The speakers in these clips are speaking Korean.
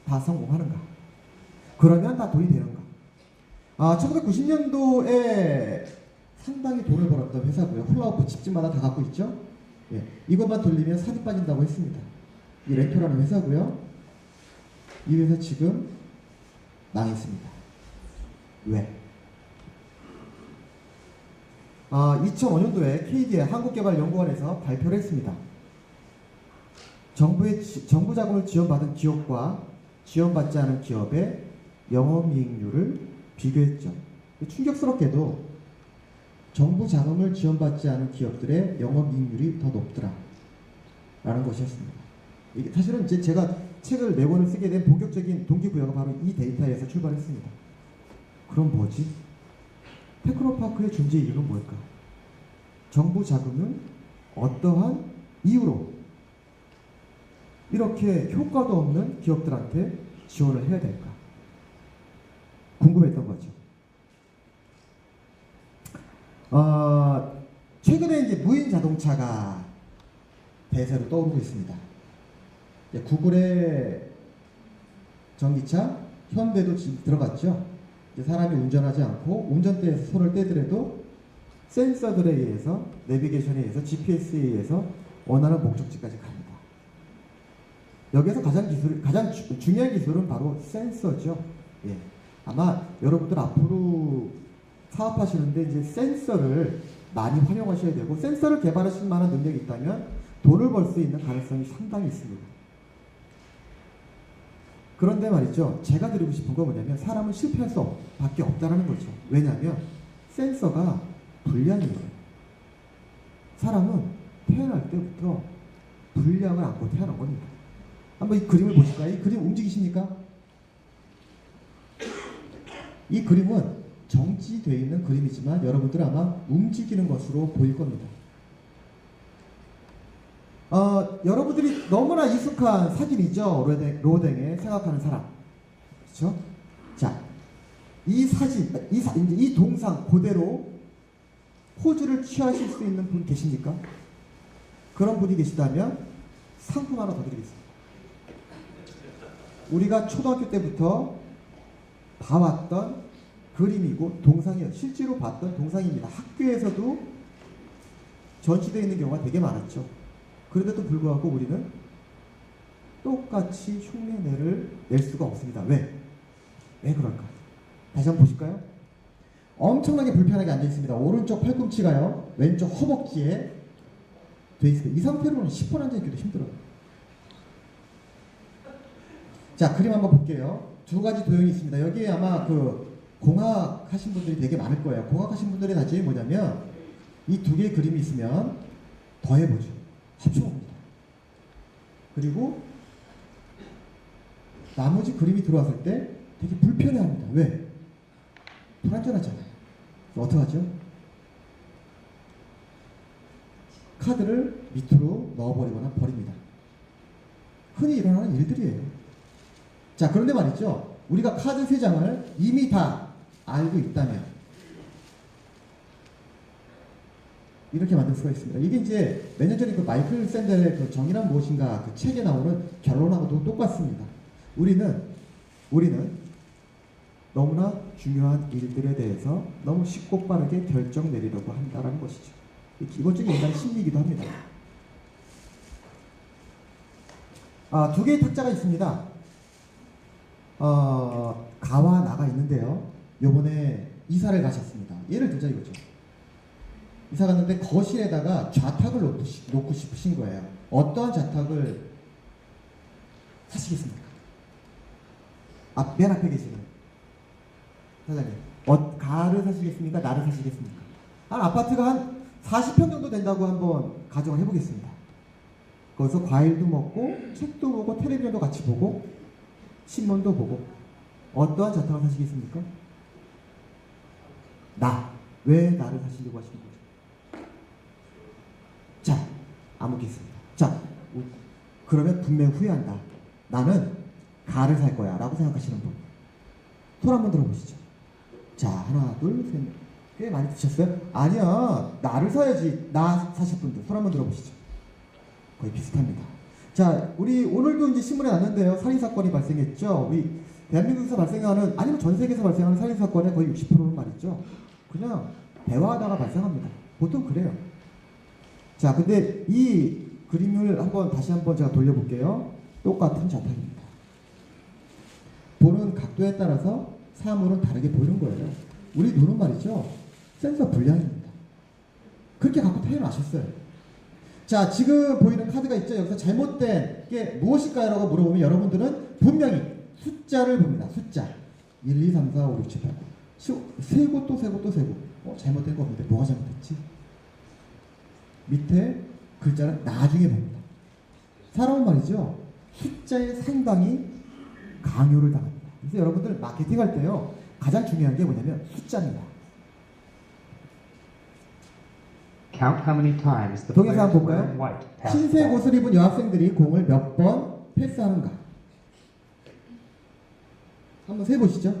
다 성공하는가? 그러면 다 돈이 되는가? 1990년도에 상당히 돈을 벌었던 회사고요. 훌라후프 집집마다 다 갖고 있죠. 예, 이것만 돌리면 살이 빠진다고 했습니다. 이 렌토라는 회사고요. 이 회사 지금 망했습니다. 왜? 2005년도에 KDA 한국개발연구원에서 발표를 했습니다. 정부 자금을 지원받은 기업과 지원받지 않은 기업의 영업이익률을 비교했죠. 충격스럽게도 정부 자금을 지원받지 않은 기업들의 영업이익률이 더 높더라 라는 것이었습니다. 이게 사실은 이제 제가 책을 4권을 쓰게 된 본격적인 동기부여가 바로 이 데이터에서 출발했습니다. 그럼 뭐지? 테크노파크의 존재 이유는 뭘까? 정부 자금은 어떠한 이유로 이렇게 효과도 없는 기업들한테 지원을 해야 될까? 궁금했던 거죠. 최근에 이제 무인 자동차가 대세로 떠오르고 있습니다. 구글의 전기차, 현대도 들어갔죠. 사람이 운전하지 않고 운전대에서 손을 떼더라도 센서들에 의해서, 내비게이션에 의해서, GPS에 의해서 원하는 목적지까지 갑니다. 여기에서 가장 중요한 기술은 바로 센서죠. 예. 아마 여러분들 앞으로 사업하시는데 이제 센서를 많이 활용하셔야 되고, 센서를 개발하실 만한 능력이 있다면 돈을 벌 수 있는 가능성이 상당히 있습니다. 그런데 말이죠, 제가 드리고 싶은 건 뭐냐면 사람은 실패할 수밖에 없다는 거죠. 왜냐하면 센서가 불량이에요. 사람은 태어날 때부터 불량을 안고 태어난 겁니다. 한번 이 그림을 보실까요? 이 그림 움직이십니까? 이 그림은 정지되어 있는 그림이지만 여러분들 아마 움직이는 것으로 보일 겁니다. 여러분들이 너무나 익숙한 사진이죠. 로댕에 생각하는 사람. 그렇죠? 자, 이 사진, 이 동상 그대로 포즈를 취하실 수 있는 분 계십니까? 그런 분이 계시다면 상품 하나 더 드리겠습니다. 우리가 초등학교 때부터 봐왔던 그림이고 동상이요. 실제로 봤던 동상입니다. 학교에서도 전시되어 있는 경우가 되게 많았죠. 그런데도 불구하고 우리는 똑같이 흉내를 낼 수가 없습니다. 왜? 왜 그럴까? 다시 한번 보실까요? 엄청나게 불편하게 앉아 있습니다. 오른쪽 팔꿈치가요, 왼쪽 허벅지에 돼 있습니다. 이 상태로는 10분 앉아 있기도 힘들어요. 자, 그림 한번 볼게요. 두 가지 도형이 있습니다. 여기에 아마 공학 하신 분들이 되게 많을 거예요. 공학 하신 분들의 단점이 뭐냐면 이 두 개의 그림이 있으면 더해보죠. 합쳐봅니다. 그리고 나머지 그림이 들어왔을 때 되게 불편해합니다. 왜? 불안전하잖아요. 어떡하죠? 카드를 밑으로 넣어버리거나 버립니다. 흔히 일어나는 일들이에요. 자, 그런데 말이죠, 우리가 카드 3장을 이미 다 알고 있다면 이렇게 만들 수가 있습니다. 이게 이제 몇 년 전에 마이클 샌델의 정의란 무엇인가 책에 나오는 결론하고도 똑같습니다. 우리는 너무나 중요한 일들에 대해서 너무 쉽고 빠르게 결정 내리려고 한다는 것이죠. 기본적인 인간의 심리이기도 합니다. 두 개의 탁자가 있습니다. 가와 나가 있는데요. 요번에 이사를 가셨습니다. 예를 들자 이거죠. 이사 갔는데 거실에다가 좌탁을 놓고 싶으신 거예요. 어떠한 좌탁을 사시겠습니까? 맨 앞에 계시는 사장님, 가를 사시겠습니까? 나를 사시겠습니까? 아파트가 한 40평 정도 된다고 한번 가정을 해보겠습니다. 거기서 과일도 먹고 책도 보고 텔레비전도 같이 보고 신문도 보고 어떠한 좌탁을 사시겠습니까? 왜 나를 사시려고 하시는 거죠? 자, 아무겠습니다. 자, 그러면 분명 후회한다. 나는 가를 살 거야 라고 생각하시는 분, 손 한번 들어보시죠. 자, 하나, 둘, 셋. 꽤 많이 드셨어요? 아니야, 나를 사야지. 나 사실 분들 손 한번 들어보시죠. 거의 비슷합니다. 자, 우리 오늘도 이제 신문에 났는데요. 살인사건이 발생했죠. 우리 대한민국에서 발생하는, 아니면 전 세계에서 발생하는 살인사건의 거의 60%는 말이죠. 그냥 대화하다가 발생합니다. 보통 그래요. 자, 근데 이 그림을 다시 한번 제가 돌려볼게요. 똑같은 자탕입니다. 보는 각도에 따라서 사물은 다르게 보이는 거예요. 우리 눈은 말이죠. 센서 불량입니다. 그렇게 갖고 태어나셨어요. 자, 지금 보이는 카드가 있죠. 여기서 잘못된 게 무엇일까요? 라고 물어보면 여러분들은 분명히 숫자를 봅니다. 숫자. 1, 2, 3, 4, 5, 6, 7, 8. 세고 또 세고 또 세고. 잘못된 거 없는데 뭐가 잘못됐지? 밑에 글자는 나중에 봅니다. 사람은 말이죠. 숫자에 상당히 강요를 당합니다. 그래서 여러분들 마케팅 할 때요. 가장 중요한 게 뭐냐면 숫자입니다. Count how many times the 동영상 players 볼까요? wearing white pass the 흰색 ball. 옷을 입은 여학생들이 공을 몇 번 패스하는가? 한번 세보시죠.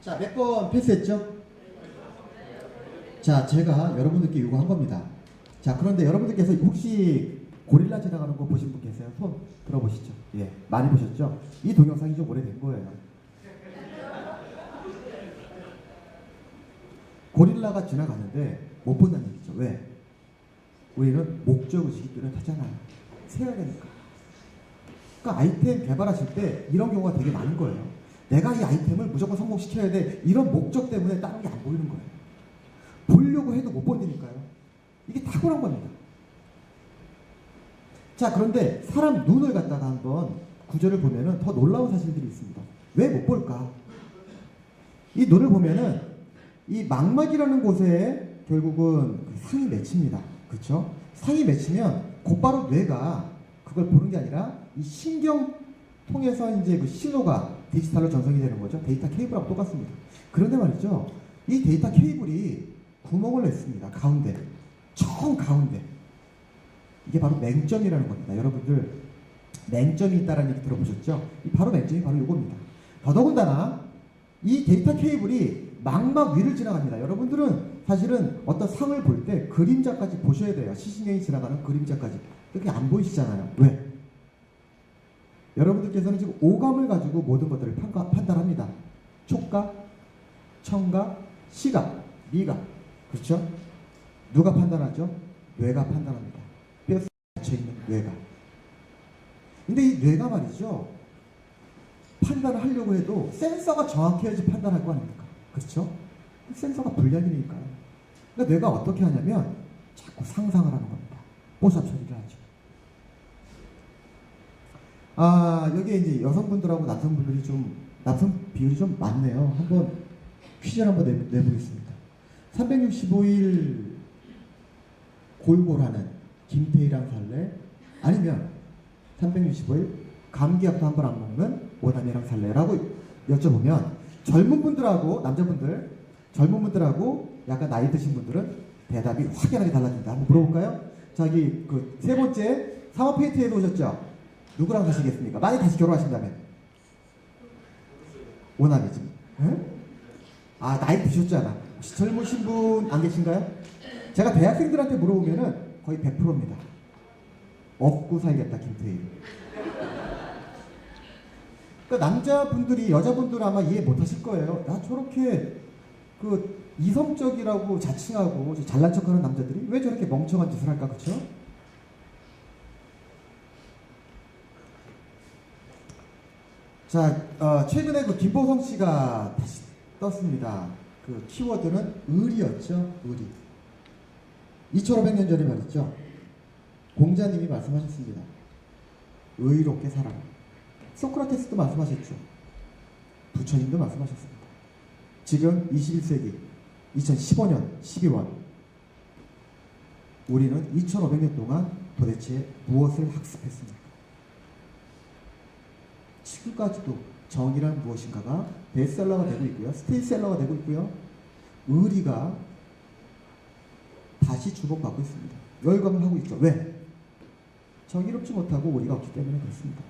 자, 몇 번 패스했죠? 자, 제가 여러분들께 요구한 겁니다. 자, 그런데 여러분들께서 혹시 고릴라 지나가는 거 보신 분 계세요? 손 들어보시죠. 예, 많이 보셨죠? 이 동영상이 좀 오래된 거예요. 고릴라가 지나가는데 못 본다는 얘기죠. 왜? 우리는 목적의식이 뚜렷하잖아요. 세야 되니까. 그러니까 아이템 개발하실 때 이런 경우가 되게 많은 거예요. 내가 이 아이템을 무조건 성공시켜야 돼. 이런 목적 때문에 다른 게 안 보이는 거예요. 보려고 해도 못 본다니까요. 이게 탁월한 겁니다. 자, 그런데 사람 눈을 갖다가 한번 구절을 보면은 더 놀라운 사실들이 있습니다. 왜 못 볼까? 이 눈을 보면은 이 망막이라는 곳에 결국은 상이 맺힙니다. 그렇죠? 상이 맺히면 곧바로 뇌가 그걸 보는 게 아니라 이 신경 통해서 이제 그 신호가 디지털로 전송이 되는 거죠. 데이터 케이블하고 똑같습니다. 그런데 말이죠. 이 데이터 케이블이 구멍을 냈습니다. 가운데. 정 가운데. 이게 바로 맹점이라는 겁니다. 여러분들 맹점이 있다는 얘기 들어보셨죠? 이 바로 맹점이 바로 이겁니다. 더더군다나 이 데이터 케이블이 망막 위를 지나갑니다. 여러분들은 사실은 어떤 상을 볼 때 그림자까지 보셔야 돼요. 시신경이 지나가는 그림자까지. 그렇게 안 보이시잖아요. 왜? 여러분들께서는 지금 오감을 가지고 모든 것들을 판단합니다. 촉각, 청각, 시각, 미각. 그렇죠? 누가 판단하죠? 뇌가 판단합니다. 뼈에 갇혀있는 뇌가. 근데 이 뇌가 말이죠. 판단을 하려고 해도 센서가 정확해야지 판단할 거 아닙니까? 그렇죠? 센서가 불량이니까요. 그러니까 뇌가 어떻게 하냐면 자꾸 상상을 하는 겁니다. 보삽 처리를 하죠. 여기에 이제 여성분들하고 남성분들이 남성 비율이 좀 많네요. 한번 퀴즈를 한번 내보겠습니다. 365일 골골하는 김태희랑 살래? 아니면 365일 감기약도 한 번 안 먹는 오남이랑 살래라고 여쭤보면 젊은 분들하고 남자분들, 젊은 분들하고 약간 나이 드신 분들은 대답이 확연하게 달라집니다. 한번 물어볼까요? 저기 그 세 번째 사모페이트에 오셨죠? 누구랑 사시겠습니까? 만약 다시 결혼하신다면 오남이지. 응? 나이 드셨잖아. 혹시 젊으신 분 안 계신가요? 제가 대학생들한테 물어보면은 거의 100%입니다. 없고 살겠다 김태희. 그러니까 남자분들이 여자분들은 아마 이해 못하실 거예요. 야, 저렇게 그 이성적이라고 자칭하고 잘난 척하는 남자들이 왜 저렇게 멍청한 짓을 할까, 그렇죠? 자, 최근에 그 김보성 씨가 다시 떴습니다. 그 키워드는 의리였죠, 의리. 2500년 전에 말했죠. 공자님이 말씀하셨습니다. 의롭게 살아라. 소크라테스도 말씀하셨죠. 부처님도 말씀하셨습니다. 지금 21세기 2015년 12월 우리는 2500년 동안 도대체 무엇을 학습했습니까? 지금까지도 정의란 무엇인가가 베스트셀러가 되고 있고요. 스테이셀러가 되고 있고요. 의리가 다시 주목받고 있습니다. 열광을 하고 있죠. 왜? 정의롭지 못하고 의리가 없기 때문에 그렇습니다.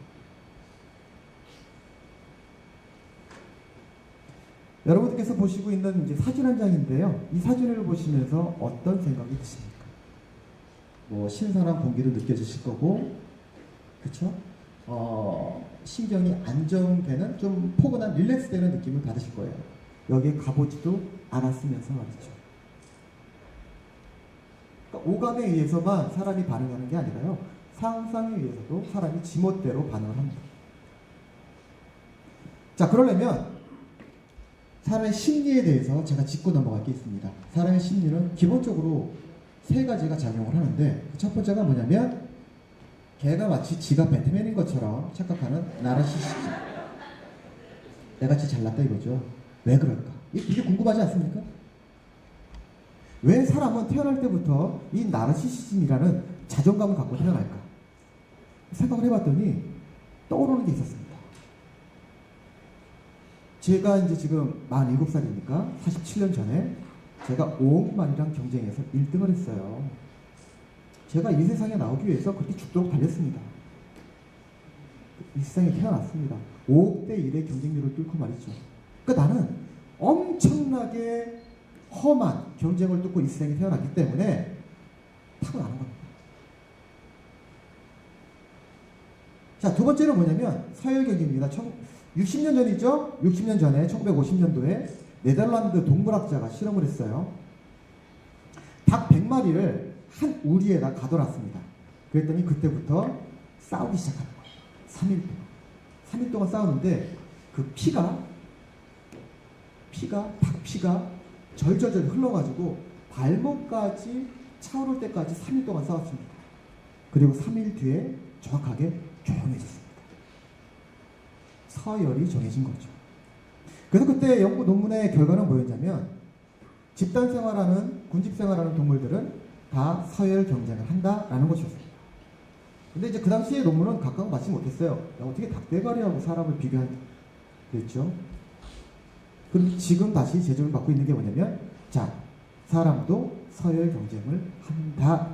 여러분들께서 보시고 있는 이제 사진 한 장인데요. 이 사진을 보시면서 어떤 생각이 드십니까? 뭐 신선한 공기도 느껴지실 거고, 그렇죠? 신경이 안정되는 좀 포근한 릴렉스되는 느낌을 받으실 거예요. 여기에 가보지도 않았으면서 말이죠. 그러니까 오감에 의해서만 사람이 반응하는 게 아니라요. 상상에 의해서도 사람이 지멋대로 반응을 합니다. 자, 그러려면 사람의 심리에 대해서 제가 짚고 넘어갈 게 있습니다. 사람의 심리는 기본적으로 세 가지가 작용을 하는데, 첫 번째가 뭐냐면 걔가 마치 지가 배트맨인 것처럼 착각하는 나르시시즘. 내가 진짜 잘났다 이거죠. 왜 그럴까? 이게 되게 궁금하지 않습니까? 왜 사람은 태어날 때부터 이 나르시시즘이라는 자존감을 갖고 태어날까? 생각을 해봤더니 떠오르는 게 있었습니다. 제가 이제 지금 47살이니까 47년 전에 제가 5억 마리랑 경쟁해서 1등을 했어요. 제가 이 세상에 나오기 위해서 그렇게 죽도록 달렸습니다. 이 세상에 태어났습니다. 5억 대 1의 경쟁률을 뚫고 말이죠. 그러니까 나는 엄청나게 험한 경쟁을 뚫고 이 세상에 태어났기 때문에 타고나는 겁니다. 자, 두 번째는 뭐냐면 서열 경기입니다. 60년 전이죠? 60년 전에 1950년도에 네덜란드 동물학자가 실험을 했어요. 닭 100마리를 한 우리에다 가둬놨습니다. 그랬더니 그때부터 싸우기 시작하는 거예요. 3일 동안. 3일 동안 싸우는데 그 닭 피가 절절절 흘러가지고 발목까지 차오를 때까지 3일 동안 싸웠습니다. 그리고 3일 뒤에 정확하게 조용해졌습니다. 서열이 정해진 거죠. 그래서 그때 연구 논문의 결과는 뭐였냐면 집단 생활하는, 군집 생활하는 동물들은 다 서열 경쟁을 한다라는 것이었습니다. 근데 이제 그 당시에 논문은 각각 맞지 못했어요. 어떻게 닭대가리하고 사람을 비교했죠? 그럼 지금 다시 제정을 받고 있는 게 뭐냐면, 자, 사람도 서열 경쟁을 한다.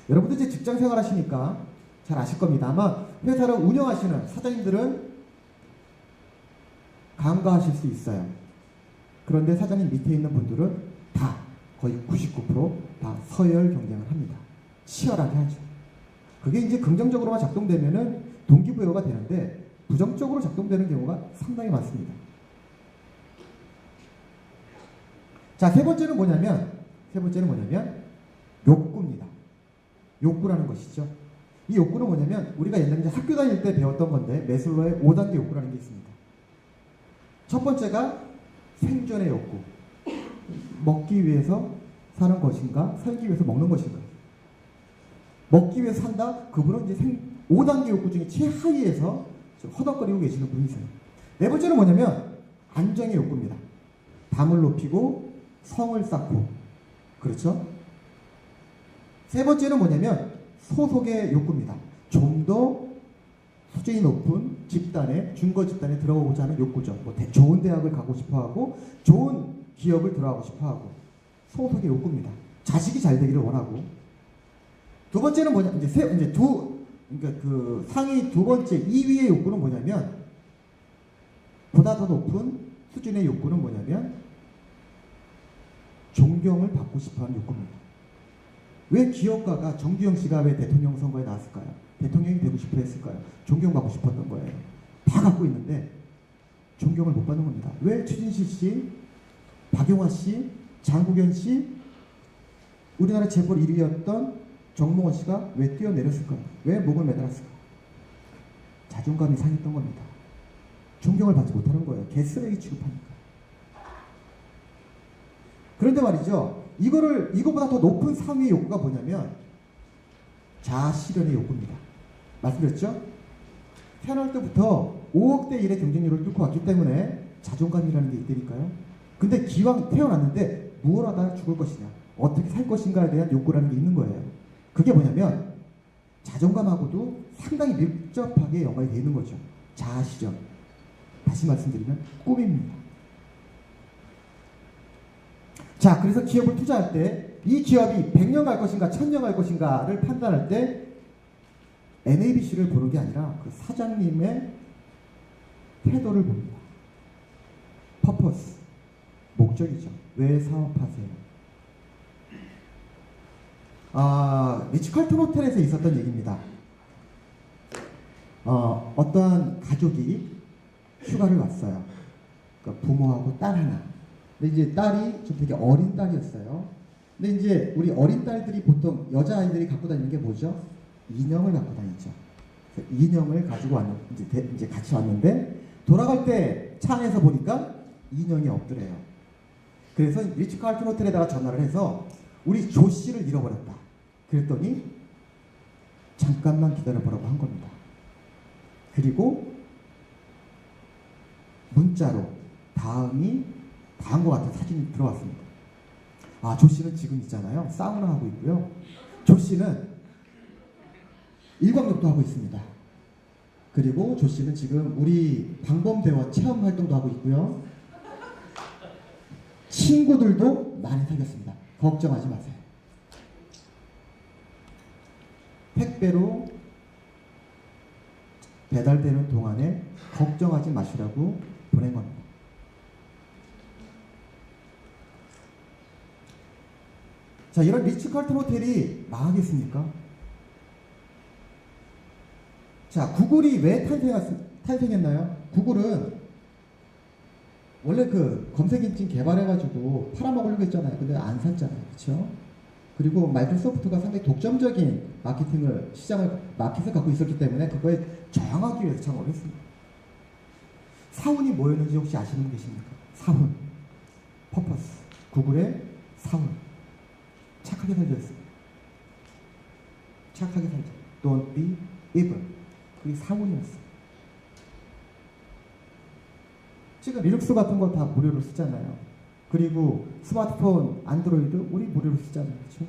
여러분들 이제 직장 생활 하시니까 잘 아실 겁니다. 아마 회사를 운영하시는 사장님들은 간과하실 수 있어요. 그런데 사장님 밑에 있는 분들은 다 거의 99%다 서열 경쟁을 합니다. 치열하게 하죠. 그게 이제 긍정적으로만 작동되면은 동기부여가 되는데 부정적으로 작동되는 경우가 상당히 많습니다. 자, 세 번째는 뭐냐면 욕구입니다. 욕구라는 것이죠. 이 욕구는 뭐냐면 우리가 옛날에 이제 학교 다닐 때 배웠던 건데 매슬로의 5단계 욕구라는 게 있습니다. 첫 번째가 생존의 욕구. 먹기 위해서 사는 것인가, 살기 위해서 먹는 것인가. 먹기 위해서 산다? 그분은 이제 5단계 욕구 중에 최하위에서 허덕거리고 계시는 분이세요. 네 번째는 뭐냐면 안정의 욕구입니다. 담을 높이고 성을 쌓고. 그렇죠? 세 번째는 뭐냐면 소속의 욕구입니다. 좀 더 수준이 높은 집단에, 중거 집단에 들어가고자 하는 욕구죠. 뭐 좋은 대학을 가고 싶어하고 좋은 기업을 들어가고 싶어하고 소속의 욕구입니다. 자식이 잘 되기를 원하고. 두 번째는 뭐냐, 그러니까 그 상위 두 번째 2위의 욕구는 뭐냐면 보다 더 높은 수준의 욕구는 뭐냐면 존경을 받고 싶어하는 욕구입니다. 왜 기업가가 정규영 씨가 왜 대통령 선거에 나왔을까요? 대통령이 되고 싶어 했을까요? 존경받고 싶었던 거예요. 다 갖고 있는데 존경을 못 받는 겁니다. 왜 최진실 씨, 박용화 씨, 장국현 씨, 우리나라 재벌 1위였던 정몽원 씨가 왜 뛰어내렸을까요? 왜 목을 매달았을까요? 자존감이 상했던 겁니다. 존경을 받지 못하는 거예요. 개쓰레기 취급하니까. 그런데 말이죠. 이거보다 더 높은 상위의 욕구가 뭐냐면 자아실현의 욕구입니다. 말씀드렸죠? 태어날 때부터 5억 대 1의 경쟁률을 뚫고 왔기 때문에 자존감이라는 게 있다니까요. 근데 기왕 태어났는데 무엇 하다 죽을 것이냐, 어떻게 살 것인가에 대한 욕구라는 게 있는 거예요. 그게 뭐냐면 자존감하고도 상당히 밀접하게 연관이 되어 있는 거죠. 자아실현. 다시 말씀드리면 꿈입니다. 자, 그래서 기업을 투자할 때 이 기업이 100년 갈 것인가 1000년 갈 것인가를 판단할 때 NABC를 보는 게 아니라 그 사장님의 태도를 봅니다. 퍼포스, 목적이죠. 왜 사업하세요? 리치 칼튼 호텔에서 있었던 얘기입니다. 어떠한 가족이 휴가를 왔어요. 그러니까 부모하고 딸 하나. 근데 이제 딸이 좀 되게 어린 딸이었어요. 근데 이제 우리 어린 딸들이 보통 여자아이들이 갖고 다니는 게 뭐죠? 인형을 갖고 다니죠. 그래서 인형을 가지고 이제 같이 왔는데 돌아갈 때 차 안에서 보니까 인형이 없더래요. 그래서 리치 칼튼 호텔에다가 전화를 해서 우리 조 씨를 잃어버렸다. 그랬더니 잠깐만 기다려보라고 한 겁니다. 그리고 문자로 다음과 같은 사진이 들어왔습니다. 조 씨는 지금 있잖아요. 사우나 하고 있고요. 조 씨는 일광욕도 하고 있습니다. 그리고 조 씨는 지금 우리 방범대원 체험 활동도 하고 있고요. 친구들도 많이 사귀었습니다. 걱정하지 마세요. 택배로 배달되는 동안에 걱정하지 마시라고 보낸 겁니다. 자, 이런 리치 칼튼 호텔이 망하겠습니까? 자, 구글이 왜 탄생했나요? 구글은 원래 그 검색 엔진 개발해가지고 팔아먹으려고 했잖아요. 근데 안 샀잖아요. 그렇죠? 그리고 마이크로소프트가 상당히 독점적인 마켓을 갖고 있었기 때문에 그거에 저항하기 위해서 창업을 했습니다. 사훈이 뭐였는지 혹시 아시는 분 계십니까? 사훈, 퍼포스, 구글의 사훈. 착하게 살자 했습니다. 착하게 살자. Don't be evil. 그게 사훈이었어요. 지금 리눅스 같은 거 다 무료로 쓰잖아요. 그리고 스마트폰, 안드로이드 우리 무료로 쓰잖아요. 그렇죠?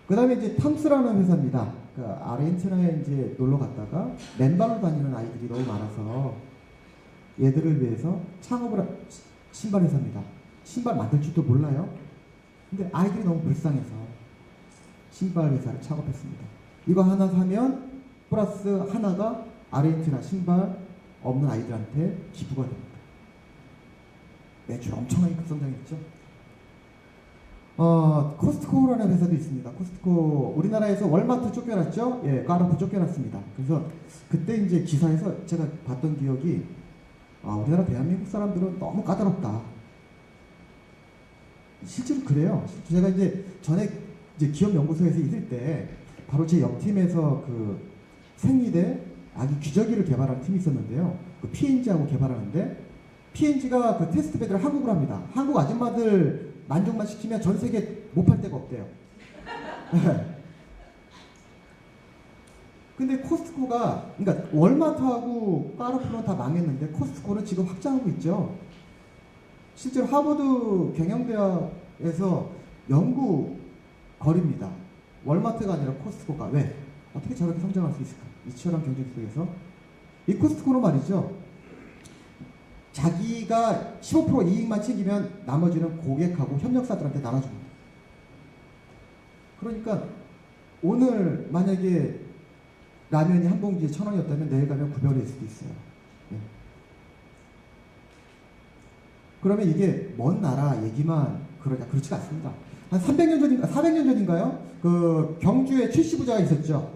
그 다음에 이제 탐스라는 회사입니다. 그 아르헨티나에 이제 놀러 갔다가 맨발로 다니는 아이들이 너무 많아서 얘들을 위해서 신발 회사입니다. 신발 만들 줄도 몰라요. 근데 아이들이 너무 불쌍해서 신발 회사를 창업했습니다. 이거 하나 사면 플러스 하나가 아르헨티나 신발 없는 아이들한테 기부가 됩니다. 매출 엄청나게 급성장했죠. 코스트코라는 회사도 있습니다. 코스트코, 우리나라에서 월마트 쫓겨났죠? 예, 까르푸 쫓겨났습니다. 그래서 그때 이제 기사에서 제가 봤던 기억이, 우리나라 대한민국 사람들은 너무 까다롭다. 실제로 그래요. 제가 이제 전에 기업 연구소에서 있을 때 바로 제 옆팀에서 그 생리대 아기 귀저귀를 개발한 팀이 있었는데요. 그 P&G하고 개발하는데 P&G가 그 테스트 배드를 한국으로 합니다. 한국 아줌마들 만족만 시키면 전 세계 못 팔 데가 없대요. 근데 코스트코가, 그러니까 월마트하고 까르푸는 다 망했는데 코스트코는 지금 확장하고 있죠. 실제로 하버드 경영대학에서 연구 거리입니다. 월마트가 아니라 코스트코가. 왜? 어떻게 저렇게 성장할 수 있을까? 이 치열한 경쟁 속에서. 이 코스트코는 말이죠. 자기가 15% 이익만 챙기면 나머지는 고객하고 협력사들한테 나눠줍니다. 그러니까 오늘 만약에 라면이 한 봉지에 1,000원이었다면 내일 가면 900원일 수도 있어요. 네. 그러면 이게 먼 나라 얘기만 그렇지가 않습니다. 한 300년 전인가, 400년 전인가요? 그 경주에 출시부자가 있었죠.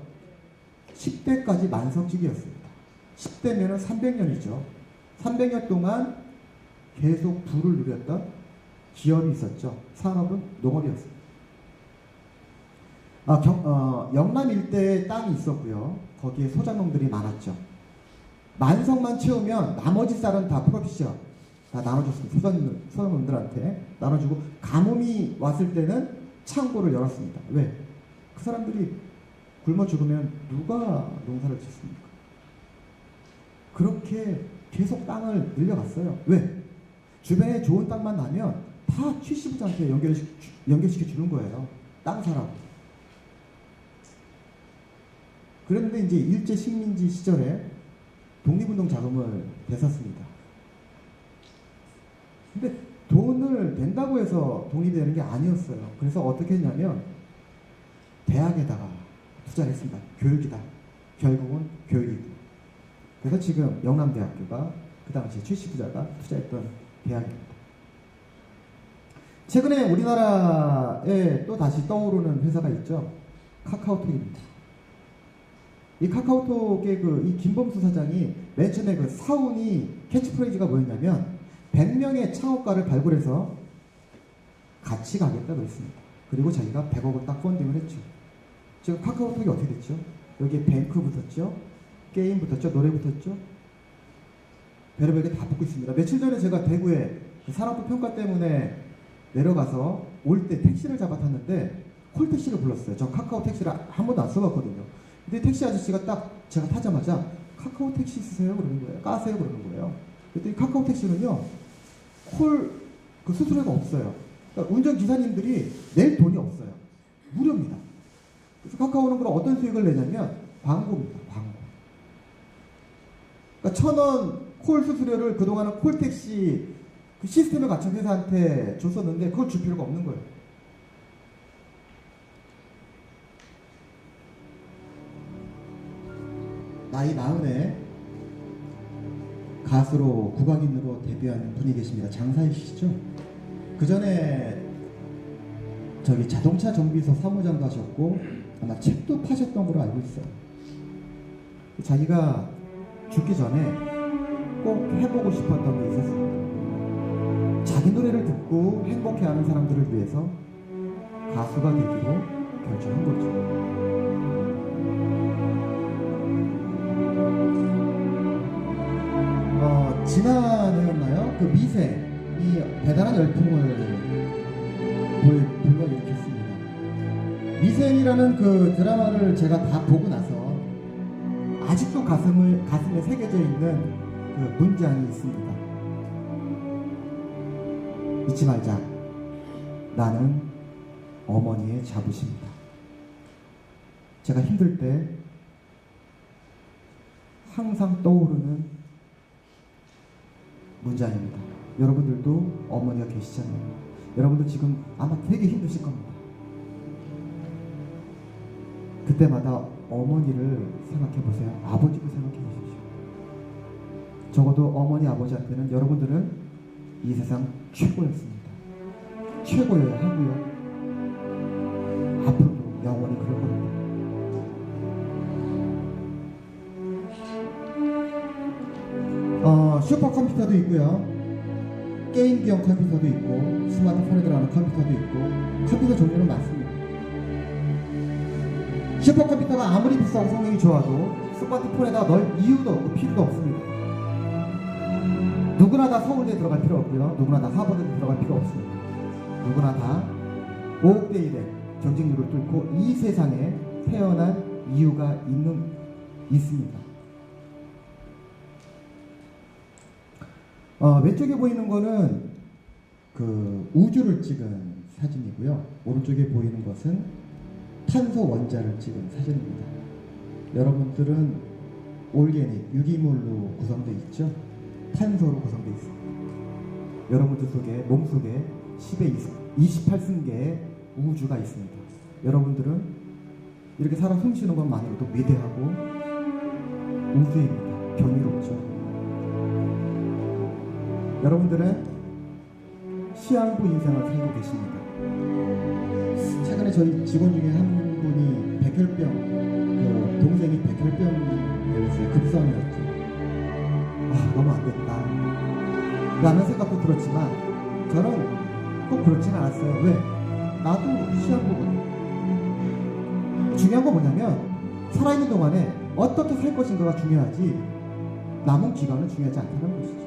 10대까지 만석직이었습니다. 10대면은 300년이죠. 300년 동안 계속 부를 누렸던 기업이 있었죠. 산업은 농업이었습니다. 영남 일대에 땅이 있었고요. 거기에 소작농들이 많았죠. 만석만 채우면 나머지 쌀은 다 프로피셔 다 나눠줬습니다. 소작농들한테 나눠주고 가뭄이 왔을 때는 창고를 열었습니다. 왜? 그 사람들이 굶어 죽으면 누가 농사를 짓습니까? 그렇게 계속 땅을 늘려갔어요. 왜? 주변에 좋은 땅만 나면 다 취시부자한테 연결시켜 주는 거예요. 땅 사라고. 그런데 이제 일제 식민지 시절에 독립운동 자금을 냈었습니다. 근데 돈을 낸다고 해서 독립이 되는 게 아니었어요. 그래서 어떻게 했냐면 대학에다가 투자를 했습니다. 교육이다. 결국은 교육이고. 그래서 지금 영남대학교가 그 당시 출시부자가 투자했던 대학입니다. 최근에 우리나라에 또 다시 떠오르는 회사가 있죠. 카카오톡입니다. 이 카카오톡의 이 김범수 사장이 맨 처음에 그 사운이 캐치프레이즈가 뭐였냐면 100명의 창업가를 발굴해서 같이 가겠다 그랬습니다. 그리고 자기가 100억을 딱 펀딩을 했죠. 지금 카카오톡이 어떻게 됐죠? 여기에 뱅크 붙었죠? 게임 붙었죠? 노래 붙었죠? 별의별 게 다 붙고 있습니다. 며칠 전에 제가 대구에 산업부 평가 때문에 내려가서 올 때 택시를 잡아 탔는데 콜택시를 불렀어요. 전 카카오 택시를 한 번도 안 써봤거든요. 근데 택시 아저씨가 딱 제가 타자마자 카카오 택시 쓰세요? 그러는 거예요. 까세요? 그러는 거예요. 그랬더니 카카오 택시는요, 그 수수료가 없어요. 그러니까 운전기사님들이 낼 돈이 없어요. 무료입니다. 그래서 카카오는 그럼 어떤 수익을 내냐면 광고입니다. 광고. 그러니까 1,000원 콜 수수료를 그동안은 콜택시 그 시스템을 갖춘 회사한테 줬었는데 그걸 줄 필요가 없는 거예요. 나이 40에 가수로 국악인으로 데뷔한 분이 계십니다. 장사희 씨죠. 그 전에 저기 자동차 정비소 사무장도 하셨고 아마 책도 파셨던 걸로 알고 있어요. 자기가 죽기 전에 꼭 해보고 싶었던 게 있었습니다. 자기 노래를 듣고 행복해하는 사람들을 위해서 가수가 되기로 결정한 거죠. 지난해였나요? 그 미생이 대단한 열풍을 불러일으켰습니다. 미생이라는 그 드라마를 제가 다 보고 나서 아직도 가슴에 새겨져 있는 그 문장이 있습니다. 잊지 말자. 나는 어머니의 자부심이다. 제가 힘들 때 항상 떠오르는 문장입니다. 여러분들도 어머니가 계시잖아요. 여러분도 지금 아마 되게 힘드실 겁니다. 그때마다 어머니를 생각해 보세요. 아버지도 생각해 보십시오. 적어도 어머니 아버지한테는 여러분들은 이 세상 최고였습니다. 최고여야 하고요. 앞으로도 영원히 그럴 겁니다. 슈퍼컴퓨터도 있고요. 게임기용 컴퓨터도 있고 스마트폰에 들어가는 컴퓨터도 있고 컴퓨터 종류는 많습니다. 슈퍼컴퓨터가 아무리 비싸고 성능이 좋아도 스마트폰에다 넣을 이유도 없고 필요도 없습니다. 누구나 다 서울대에 들어갈 필요 없고요. 누구나 다 하버드에 들어갈 필요 없습니다. 누구나 다 5억 대 1의 경쟁률을 뚫고 이 세상에 태어난 이유가 있습니다. 왼쪽에 보이는 거는 그 우주를 찍은 사진이고요. 오른쪽에 보이는 것은 탄소 원자를 찍은 사진입니다. 여러분들은 올게닉, 유기물로 구성되어 있죠? 탄소로 구성되어 있습니다. 여러분들 속에, 몸속에 10의 28승계의 우주가 있습니다. 여러분들은 이렇게 살아 숨쉬는 것만으로도 위대하고 우주입니다. 경이롭죠? 여러분들은 시한부 인생을 살고 계십니다. 최근에 저희 직원 중에 한 분이 백혈병, 동생이 백혈병 걸렸어요. 급성이었죠. 너무 안 됐다 라는 생각도 들었지만 저는 꼭 그렇진 않았어요. 왜? 나도 시한부거든. 중요한 건 뭐냐면 살아있는 동안에 어떻게 살 것인가가 중요하지 남은 기간은 중요하지 않다는 것이죠.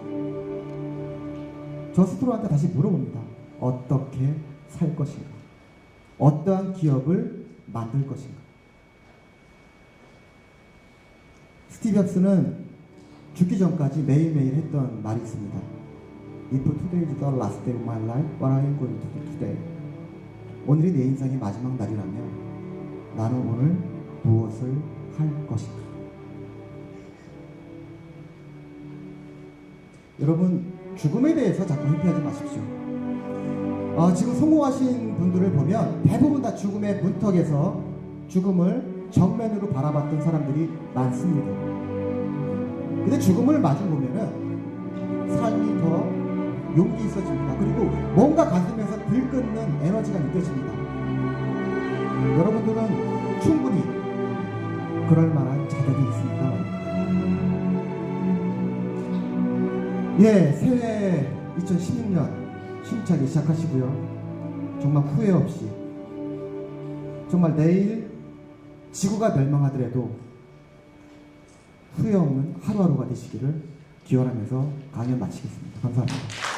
저 스스로한테 다시 물어봅니다. 어떻게 살 것인가? 어떠한 기업을 만들 것인가? 스티브 잡스는 죽기 전까지 매일매일 했던 말이 있습니다. If today is the last day of my life, what are you going to do today? 오늘이 내 인생의 마지막 날이라면 나는 오늘 무엇을 할 것인가? 여러분 죽음에 대해서 자꾸 회피하지 마십시오. 지금 성공하신 분들을 보면 대부분 다 죽음의 문턱에서 죽음을 정면으로 바라봤던 사람들이 많습니다. 근데 죽음을 마주보면은 삶이 더 용기 있어집니다. 그리고 뭔가 가슴에서 들끓는 에너지가 느껴집니다. 여러분들은 충분히 그럴 만한 자격이 있습니다. 예, 새해 2016년 힘차게 시작하시고요. 정말 후회 없이, 정말 내일 지구가 멸망하더라도 후회 없는 하루하루가 되시기를 기원하면서 강연 마치겠습니다. 감사합니다.